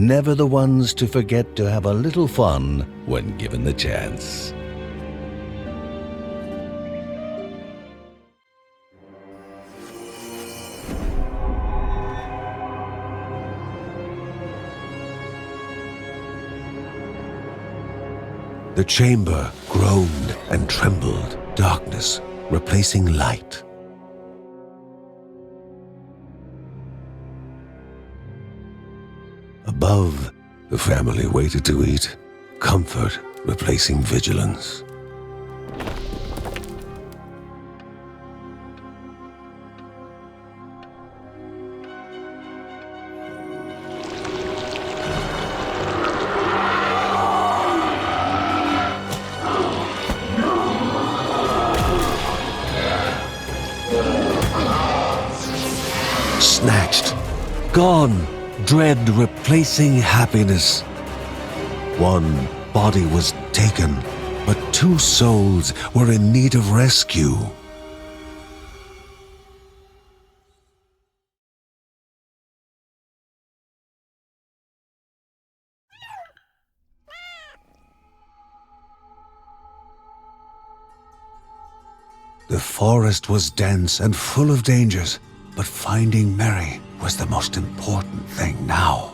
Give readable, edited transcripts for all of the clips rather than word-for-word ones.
never the ones to forget to have a little fun when given the chance. The chamber groaned and trembled, darkness replacing light. Above, the family waited to eat, comfort replacing vigilance. Snatched, gone, dread replacing happiness. One body was taken, but two souls were in need of rescue. The forest was dense and full of dangers, but finding Mary was the most important thing now.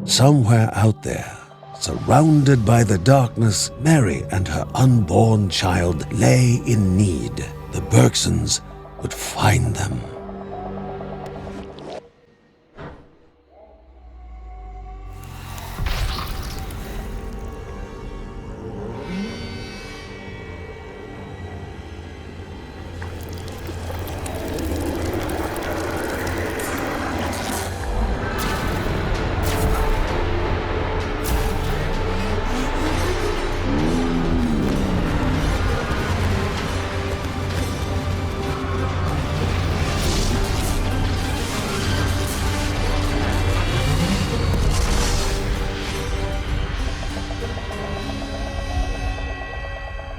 Somewhere out there, surrounded by the darkness, Mary and her unborn child lay in need. The Bergsons would find them.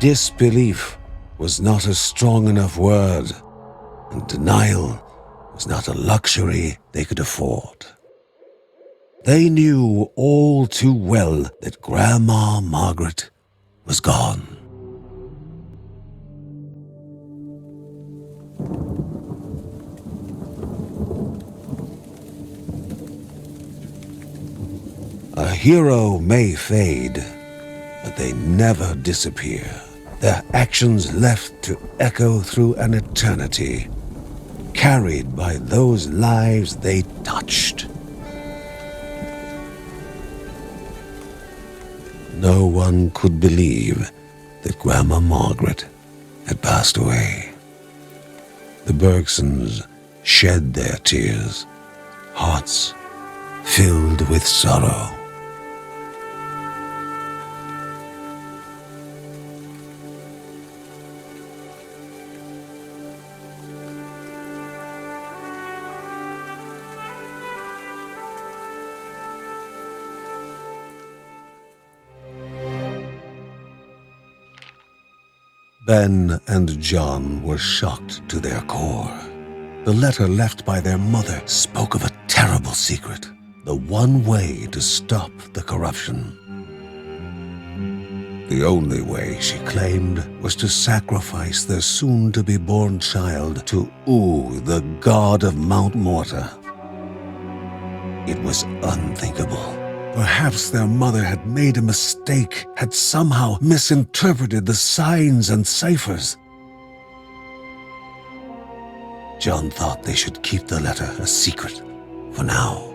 Disbelief was not a strong enough word, and denial was not a luxury they could afford. They knew all too well that Grandma Margaret was gone. A hero may fade, but they never disappear. Their actions left to echo through an eternity, carried by those lives they touched. No one could believe that Grandma Margaret had passed away. The Bergsons shed their tears, hearts filled with sorrow. Ben and John were shocked to their core. The letter left by their mother spoke of a terrible secret, the one way to stop the corruption. The only way, she claimed, was to sacrifice their soon-to-be-born child to the god of Mount Morta. It was unthinkable. Perhaps their mother had made a mistake, had somehow misinterpreted the signs and ciphers. John thought they should keep the letter a secret for now.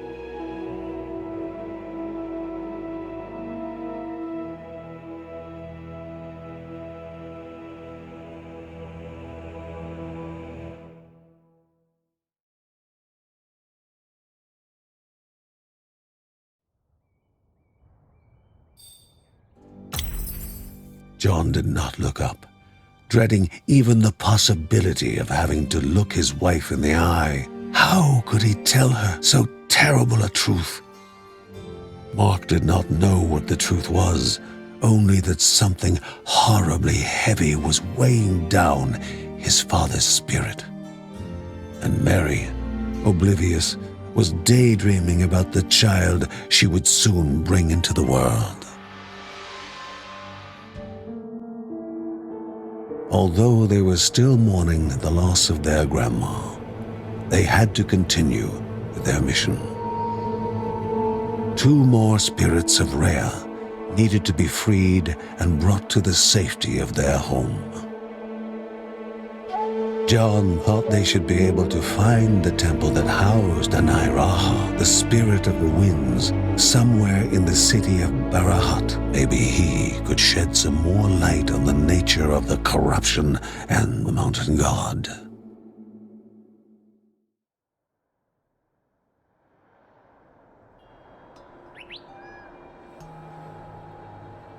John did not look up, dreading even the possibility of having to look his wife in the eye. How could he tell her so terrible a truth? Mark did not know what the truth was, only that something horribly heavy was weighing down his father's spirit. And Mary, oblivious, was daydreaming about the child she would soon bring into the world. Although they were still mourning the loss of their grandma, they had to continue with their mission. 2 more spirits of Rhea needed to be freed and brought to the safety of their home. John thought they should be able to find the temple that housed Anairaha, the spirit of the winds, somewhere in the city of Barahat. Maybe he could shed some more light on the nature of the corruption and the mountain god.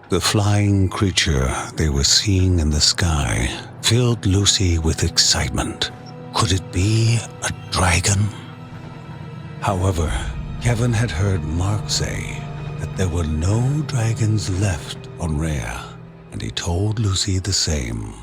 The flying creature they were seeing in the sky filled Lucy with excitement. Could it be a dragon? However, Kevin had heard Mark say that there were no dragons left on Rhea, and he told Lucy the same.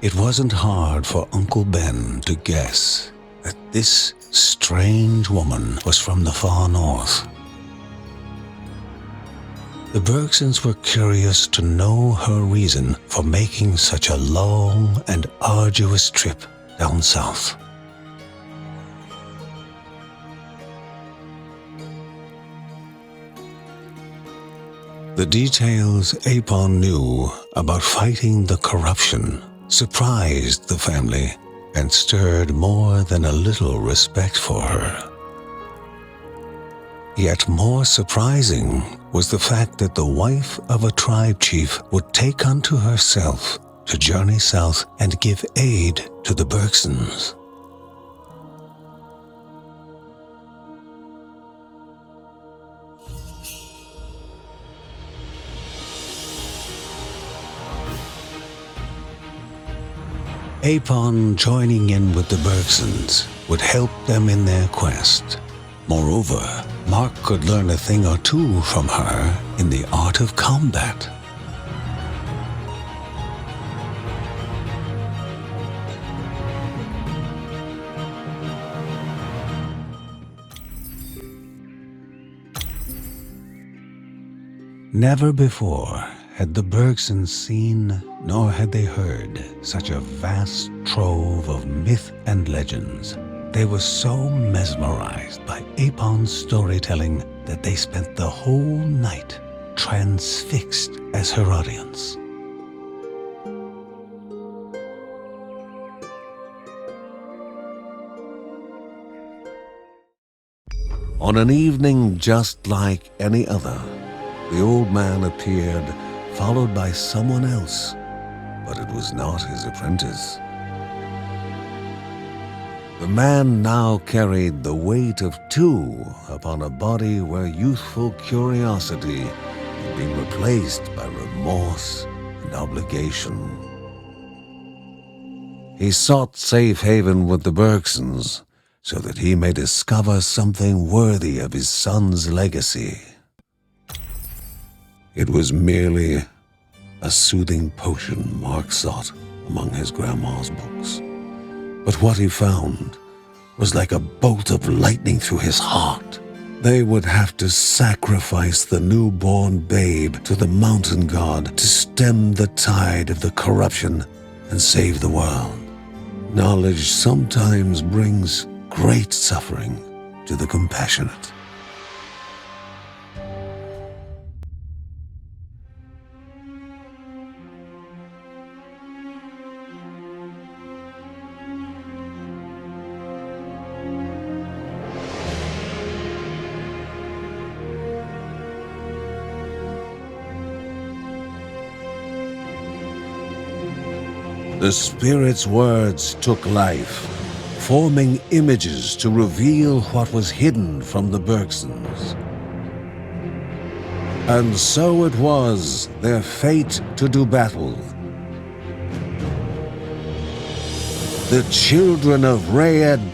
It wasn't hard for Uncle Ben to guess that this strange woman was from the far north. The Bergsons were curious to know her reason for making such a long and arduous trip down south. The details Apon knew about fighting the corruption surprised the family and stirred more than a little respect for her. Yet more surprising was the fact that the wife of a tribe chief would take unto herself to journey south and give aid to the Bergsons. Apon joining in with the Bergsons would help them in their quest. Moreover, Mark could learn a thing or two from her in the art of combat. Never before had the Bergsons seen, nor had they heard, such a vast trove of myth and legends. They were so mesmerized by Apon's storytelling that they spent the whole night transfixed as her audience. On an evening just like any other, the old man appeared, followed by someone else, but it was not his apprentice. The man now carried the weight of 2 upon a body where youthful curiosity had been replaced by remorse and obligation. He sought safe haven with the Bergsons so that he may discover something worthy of his son's legacy. It was merely a soothing potion Mark sought among his grandma's books. But what he found was like a bolt of lightning through his heart. They would have to sacrifice the newborn babe to the mountain god to stem the tide of the corruption and save the world. Knowledge sometimes brings great suffering to the compassionate. The spirit's words took life, forming images to reveal what was hidden from the Bergsons. And so it was their fate to do battle. the children of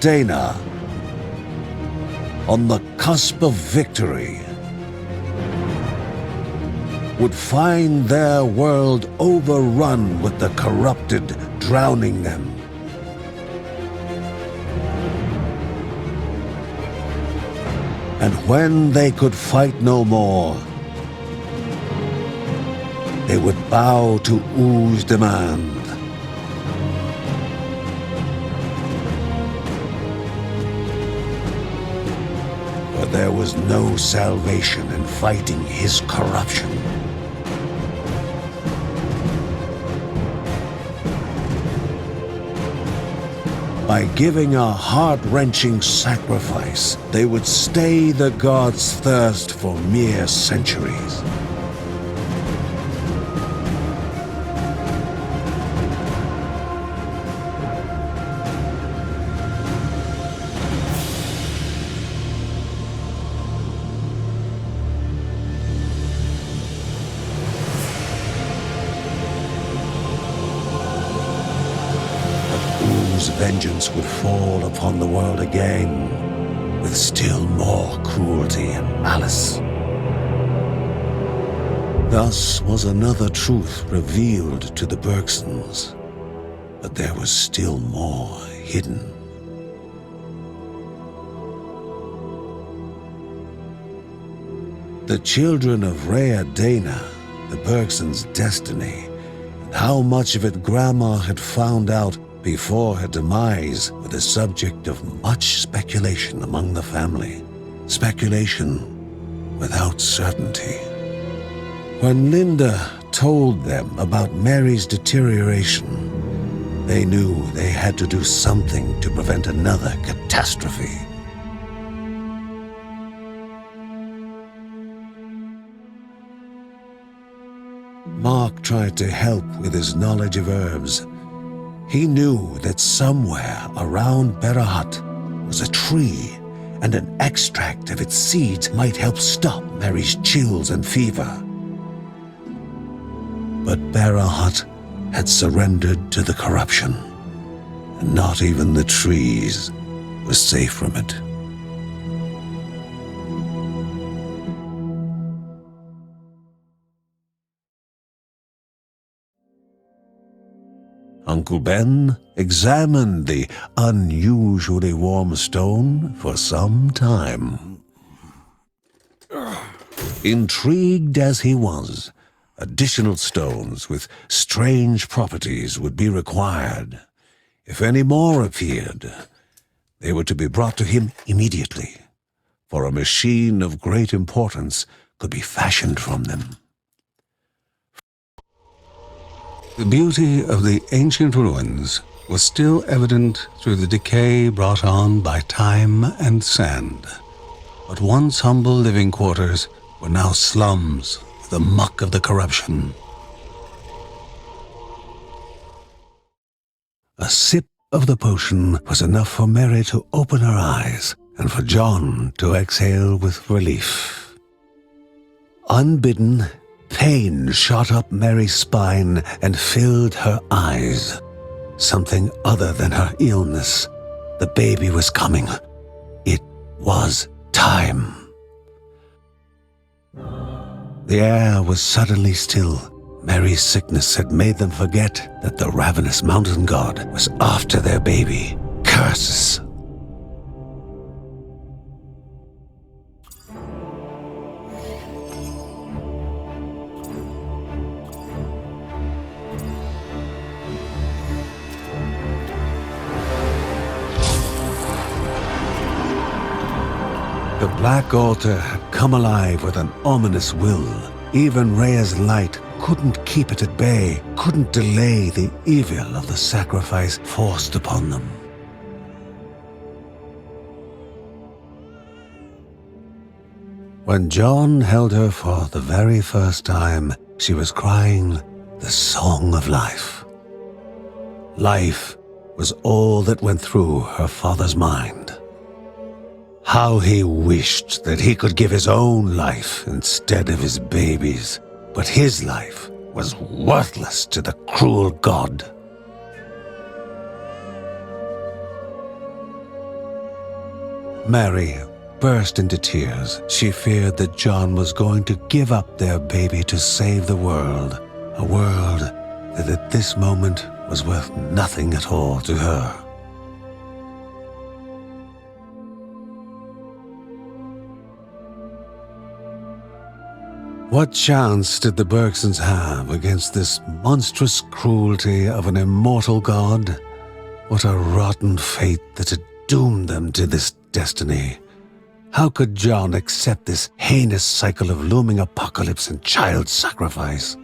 Dana, on the cusp of victory, would find their world overrun with the corrupted, drowning them. And when they could fight no more, they would bow to U's demand. For there was no salvation in fighting his corruption. By giving a heart-wrenching sacrifice, they would stay the gods' thirst for mere centuries. Vengeance would fall upon the world again, with still more cruelty and malice. Thus was another truth revealed to the Bergsons, but there was still more hidden. The children of Dana, the Bergsons' destiny, and how much of it Grandma had found out before her demise, were the subject of much speculation among the family. Speculation without certainty. When Linda told them about Mary's deterioration, they knew they had to do something to prevent another catastrophe. Mark tried to help with his knowledge of herbs. He knew that somewhere around Bergsons was a tree, and an extract of its seeds might help stop Mary's chills and fever. But Bergsons had surrendered to the corruption, and not even the trees were safe from it. Uncle Ben examined the unusually warm stone for some time. Intrigued as he was, additional stones with strange properties would be required. If any more appeared, they were to be brought to him immediately, for a machine of great importance could be fashioned from them. The beauty of the ancient ruins was still evident through the decay brought on by time and sand. But once humble living quarters were now slums with the muck of the corruption. A sip of the potion was enough for Mary to open her eyes and for John to exhale with relief. Unbidden, pain shot up Mary's spine and filled her eyes. Something other than her illness. The baby was coming. It was time. The air was suddenly still. Mary's sickness had made them forget that the ravenous mountain god was after their baby. Curses! The black altar had come alive with an ominous will. Even Rhea's light couldn't keep it at bay, couldn't delay the evil of the sacrifice forced upon them. When John held her for the very first time, she was crying the song of life. Life was all that went through her father's mind. How he wished that he could give his own life instead of his baby's, but his life was worthless to the cruel god. Mary burst into tears. She feared that John was going to give up their baby to save the world, a world that at this moment was worth nothing at all to her. What chance did the Bergsons have against this monstrous cruelty of an immortal god? What a rotten fate that had doomed them to this destiny. How could John accept this heinous cycle of looming apocalypse and child sacrifice?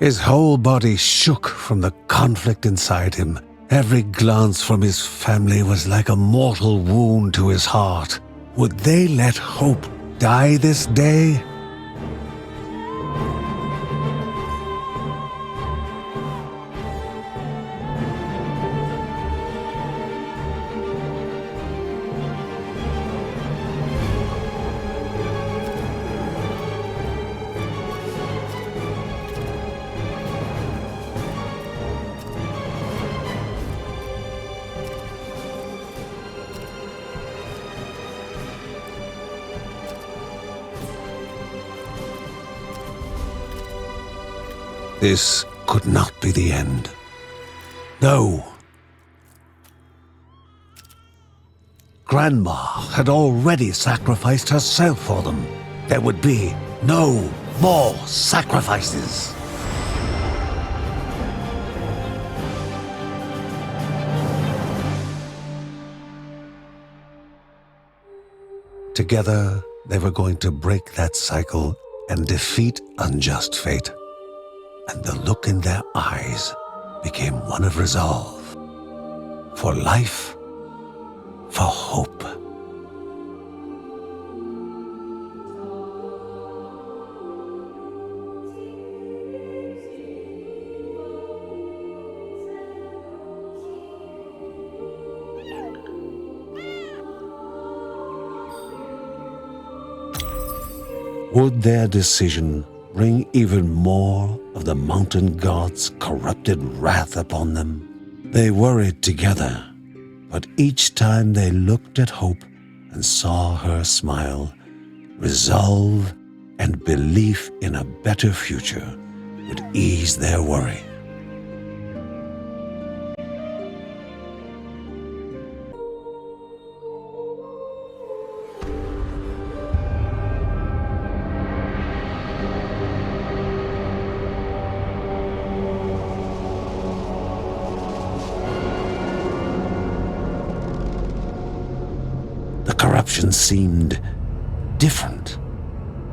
His whole body shook from the conflict inside him. Every glance from his family was like a mortal wound to his heart. Would they let hope die this day? This could not be the end. No. Grandma had already sacrificed herself for them. There would be no more sacrifices. Together, they were going to break that cycle and defeat unjust fate. And the look in their eyes became one of resolve. For life, for hope. Would their decision bring even more of the mountain god's corrupted wrath upon them? They worried together, but each time they looked at Hope and saw her smile, resolve and belief in a better future would ease their worry. Corruption seemed different,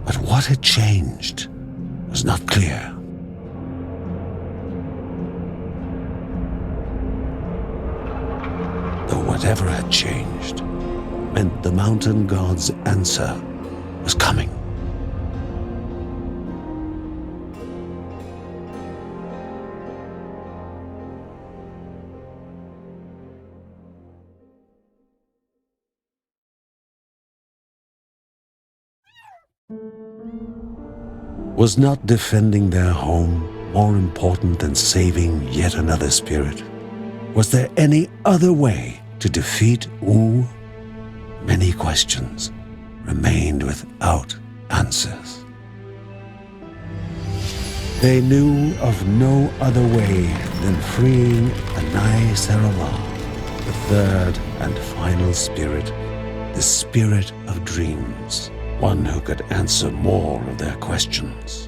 but what had changed was not clear. Though whatever had changed meant the mountain god's answer was coming. Was not defending their home more important than saving yet another spirit? Was there any other way to defeat Wu? Many questions remained without answers. They knew of no other way than freeing Anai Sarawak, the third and final spirit, the spirit of dreams. One who could answer more of their questions.